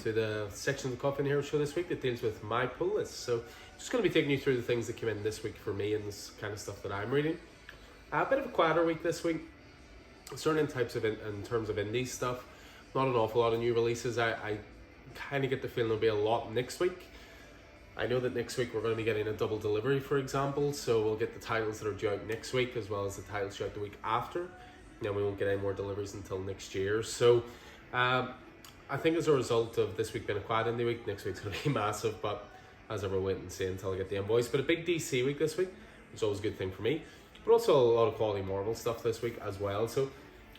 to the section of the Coffin Hero Show this week that deals with my pull list. So just going to be taking you through the things that came in this week for me and this kind of stuff that I'm reading. A bit of a quieter week this week, certainly in terms of indie stuff. Not an awful lot of new releases. I kind of get the feeling there'll be a lot next week. I know that next week we're going to be getting a double delivery, for example, so we'll get the titles that are due out next week as well as the titles due out the week after. Then we won't get any more deliveries until next year. So I think as a result of this week being a quiet indie week, next week's going to be massive, but as ever, wait and see until I get the invoice. But a big DC week this week, which is always a good thing for me, but also a lot of quality Marvel stuff this week as well. So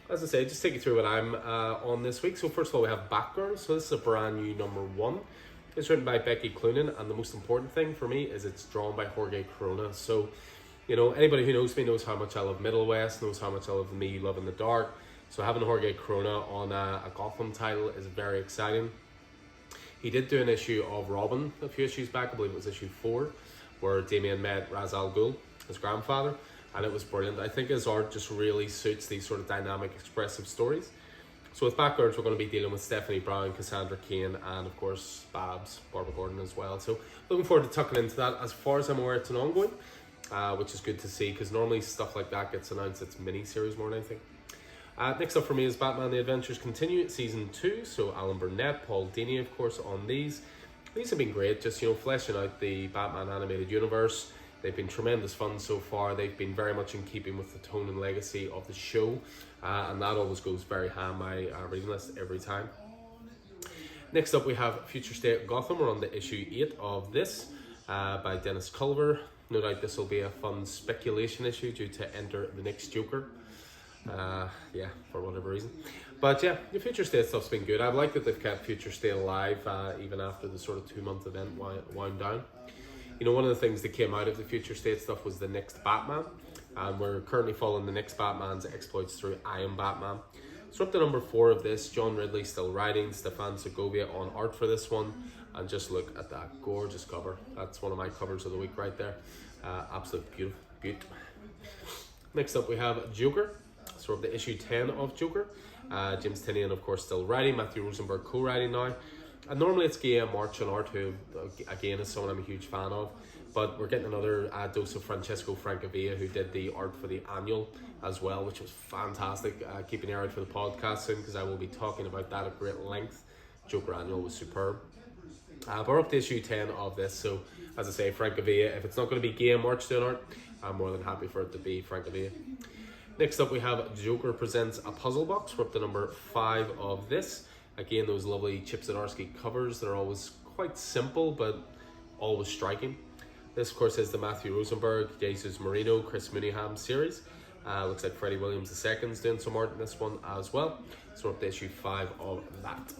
as I say, just take you through what I'm on this week. So first of all, we have Batgirl. So this is a brand new #1. It's written by Becky Cloonan, and the most important thing for me is it's drawn by Jorge Corona. So, you know, anybody who knows me knows how much I love Middle West, knows how much I love Me, Love in the Dark. So having Jorge Corona on a Gotham title is very exciting. He did do an issue of Robin a few issues back, I believe it was issue 4, where Damian met Ra's al Ghul, his grandfather, and it was brilliant. I think his art just really suits these sort of dynamic, expressive stories. So with Batgirls, we're going to be dealing with Stephanie Brown, Cassandra Cain, and of course Babs, Barbara Gordon as well. So looking forward to tucking into that. As far as I'm aware, it's an ongoing, which is good to see, because normally stuff like that gets announced, it's mini-series more than anything. Next up for me is Batman The Adventures Continue, Season 2. So Alan Burnett, Paul Dini, of course, on these. These have been great, just, you know, fleshing out the Batman animated universe. They've been tremendous fun so far. They've been very much in keeping with the tone and legacy of the show. And that always goes very high on my reading list every time. Next up, we have Future State Gotham. We're on the issue 8 of this by Dennis Culver. No doubt this will be a fun speculation issue due to enter the next Joker. Yeah, for whatever reason. But yeah, the Future State stuff's been good. I've liked that they've kept Future State alive even after the sort of 2-month event wound down. You know, one of the things that came out of the Future State stuff was the next Batman, and we're currently following the next Batman's exploits through I Am Batman. So up to #4 of this, John Ridley still writing, Stefan Segovia on art for this one, and just look at that gorgeous cover. That's one of my covers of the week right there. Absolute beauty. Next up we have Jugger. So we're up to issue 10 of Joker. James Tynion, of course, still writing. Matthew Rosenberg co-writing now. And normally it's Guillaume March on art, who, again, is someone I'm a huge fan of. But we're getting another dose of Francesco Francavilla, who did the art for the annual as well, which was fantastic. Keep an ear out for the podcast soon, because I will be talking about that at great length. Joker annual was superb. But we're up to issue 10 of this. So, as I say, Francavilla, if it's not going to be Guillaume March doing art, I'm more than happy for it to be Francavilla. Next up we have Joker Presents a Puzzle Box. We're up to #5 of this. Again, those lovely Chip Zdarsky covers. They're always quite simple, but always striking. This, of course, is the Matthew Rosenberg, Jesus Marino, Chris Mooneyham series. Looks like Freddie Williams II is doing some art in this one as well. So we're up to issue 5 of that.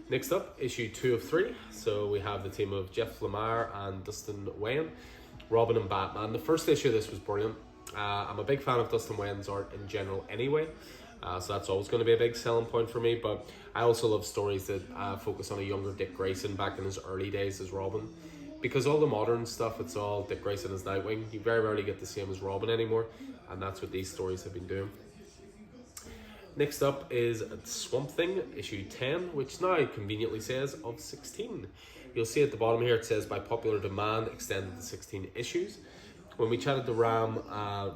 Next up, issue 2 of 3. So we have the team of Jeff Lemire and Dustin Wayne, Robin and Batman. The first issue of this was brilliant. I'm a big fan of Dustin Wayne's art in general anyway, so that's always going to be a big selling point for me, but I also love stories that focus on a younger Dick Grayson back in his early days as Robin, because all the modern stuff, it's all Dick Grayson as Nightwing. You very rarely get to see him as Robin anymore, and that's what these stories have been doing. Next up is Swamp Thing, issue 10, which now conveniently says of 16. You'll see at the bottom here it says by popular demand extended to 16 issues. When we chatted to Ram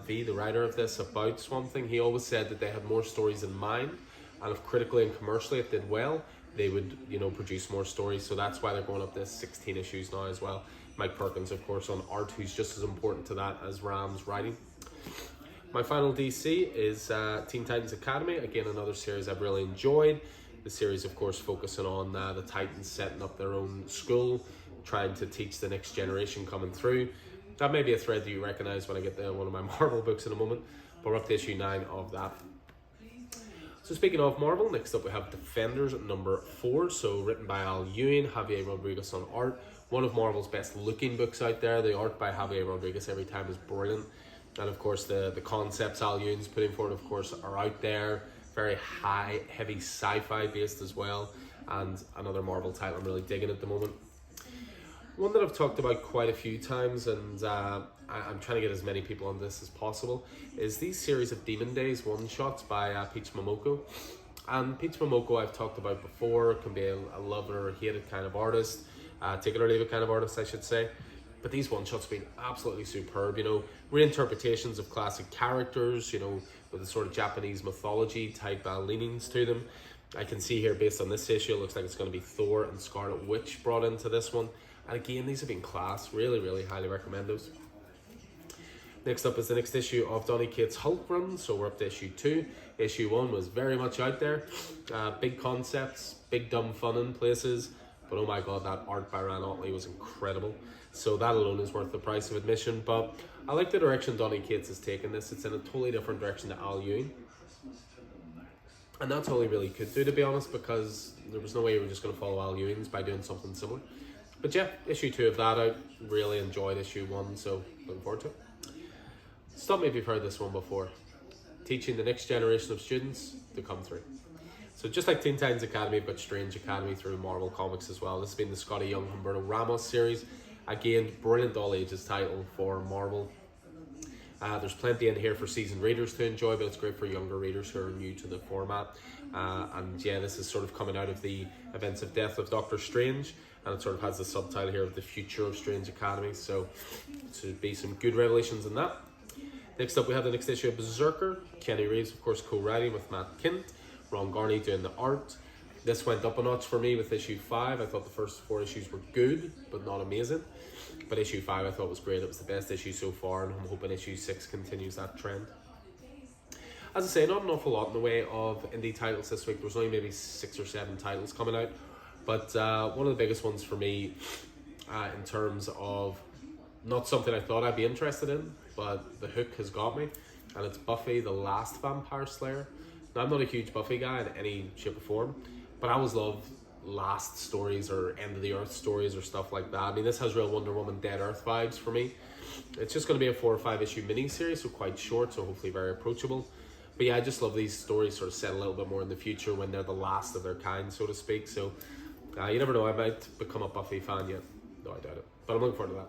V, the writer of this, about Swamp Thing, he always said that they had more stories in mind, and if critically and commercially it did well, they would, you know, produce more stories. So that's why they're going up to 16 issues now as well. Mike Perkins, of course, on art, who's just as important to that as Ram's writing. My final DC is Teen Titans Academy. Again, another series I've really enjoyed. The series, of course, focusing on the Titans setting up their own school, trying to teach the next generation coming through. That may be a thread that you recognise when I get to one of my Marvel books in a moment, but we're up to issue 9 of that. So speaking of Marvel, next up we have Defenders #4, so written by Al Ewing, Javier Rodriguez on art. One of Marvel's best looking books out there. The art by Javier Rodriguez every time is brilliant. And of course the concepts Al Ewing's putting forward, of course, are out there. Very high, heavy sci-fi based as well. And another Marvel title I'm really digging at the moment. One that I've talked about quite a few times, and I'm trying to get as many people on this as possible, is these series of Demon Days one-shots by Peach Momoko. And Peach Momoko I've talked about before, can be a love or hated kind of artist, take it or leave it kind of artist I should say. But these one shots have been absolutely superb, you know, reinterpretations of classic characters, you know, with a sort of Japanese mythology type leanings to them. I can see here based on this issue, it looks like it's going to be Thor and Scarlet Witch brought into this one. And again, these have been class, really highly recommend those. Next up is the next issue of Donny Cates' Hulk run, so we're up to issue 2. Issue 1 was very much out there, big concepts, big dumb fun in places, but oh my god, that art by Ryan Ottley was incredible. So that alone is worth the price of admission, but I like the direction Donny Cates has taken this. It's in a totally different direction to Al Ewing. And that's all he really could do, to be honest, because there was no way we were just going to follow Al Ewing's by doing something similar. But yeah, issue 2 of that out, really enjoyed issue 1, so looking forward to it. Stop me if you've heard this one before. Teaching the next generation of students to come through. So just like Teen Titans Academy, but Strange Academy through Marvel Comics as well. This has been the Scotty Young Humberto Ramos series. Again, brilliant all ages title for Marvel. There's plenty in here for seasoned readers to enjoy, but it's great for younger readers who are new to the format. And yeah, this is sort of coming out of the events of Death of Doctor Strange, and it sort of has the subtitle here of the future of Strange Academy. So to be some good revelations in that. Next up, we have the next issue of Berserker. Kenny Reeves, of course, co-writing with Matt Kint. Ron Garney doing the art. This went up a notch for me with issue 5. I thought the first 4 issues were good, but not amazing. But issue 5 I thought was great. It was the best issue so far, and I'm hoping issue 6 continues that trend. As I say, not an awful lot in the way of indie titles this week. There's only maybe 6 or 7 titles coming out. But one of the biggest ones for me in terms of not something I thought I'd be interested in, but the hook has got me, and it's Buffy, the Last Vampire Slayer. Now, I'm not a huge Buffy guy in any shape or form, but I always love last stories or end of the earth stories or stuff like that. I mean, this has real Wonder Woman Dead Earth vibes for me. It's just going to be a 4 or 5 issue mini series, so quite short, so hopefully very approachable. But yeah, I just love these stories sort of set a little bit more in the future when they're the last of their kind, so to speak. So you never know, I might become a Buffy fan yet. No, I doubt it, but I'm looking forward to that.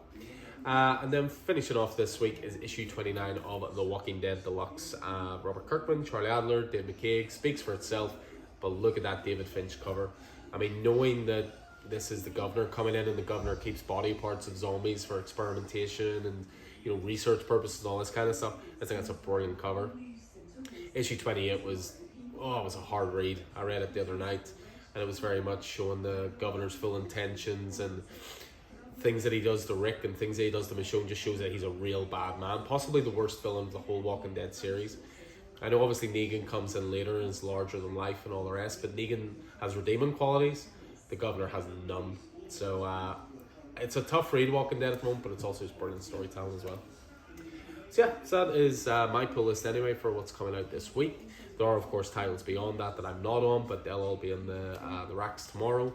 And then finishing off this week is issue 29 of The Walking Dead Deluxe. Robert Kirkman, Charlie Adler, Dave McCaig, speaks for itself, but look at that David Finch cover. I mean, knowing that this is the governor coming in and the governor keeps body parts of zombies for experimentation and, you know, research purposes and all this kind of stuff, I think that's a brilliant cover. Issue 28 was, it was a hard read. I read it the other night, and it was very much showing the governor's full intentions, and things that he does to Rick and things that he does to Michonne just shows that he's a real bad man. Possibly the worst villain of the whole Walking Dead series. I know obviously Negan comes in later and is larger than life and all the rest, but Negan has redeeming qualities. The governor has none. So it's a tough read, Walking Dead at the moment, but it's also brilliant storytelling as well. So yeah, so that is my pull list anyway for what's coming out this week. There are of course titles beyond that I'm not on, but they'll all be in the racks tomorrow,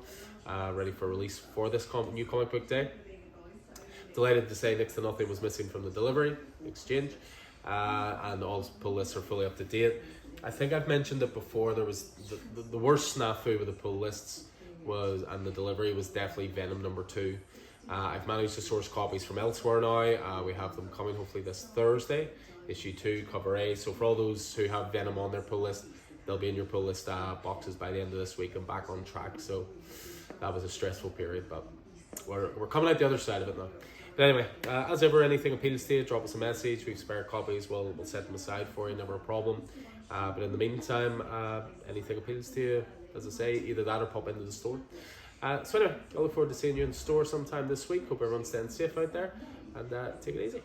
ready for release for this new comic book day. Delighted to say next to nothing was missing from the delivery exchange, and all pull lists are fully up to date. I think I've mentioned it before. There was the worst snafu with the pull lists and the delivery was definitely Venom #2. I've managed to source copies from elsewhere now. We have them coming hopefully this Thursday, issue 2, cover A. So for all those who have Venom on their pull list, they'll be in your pull list boxes by the end of this week and back on track. So that was a stressful period, but we're coming out the other side of it now. But anyway, as ever, anything appeals to you, drop us a message. We've spare copies, we'll set them aside for you, never a problem. But in the meantime, anything appeals to you, as I say, either that or pop into the store. So anyway, I look forward to seeing you in the store sometime this week. Hope everyone's staying safe out there, and take it easy.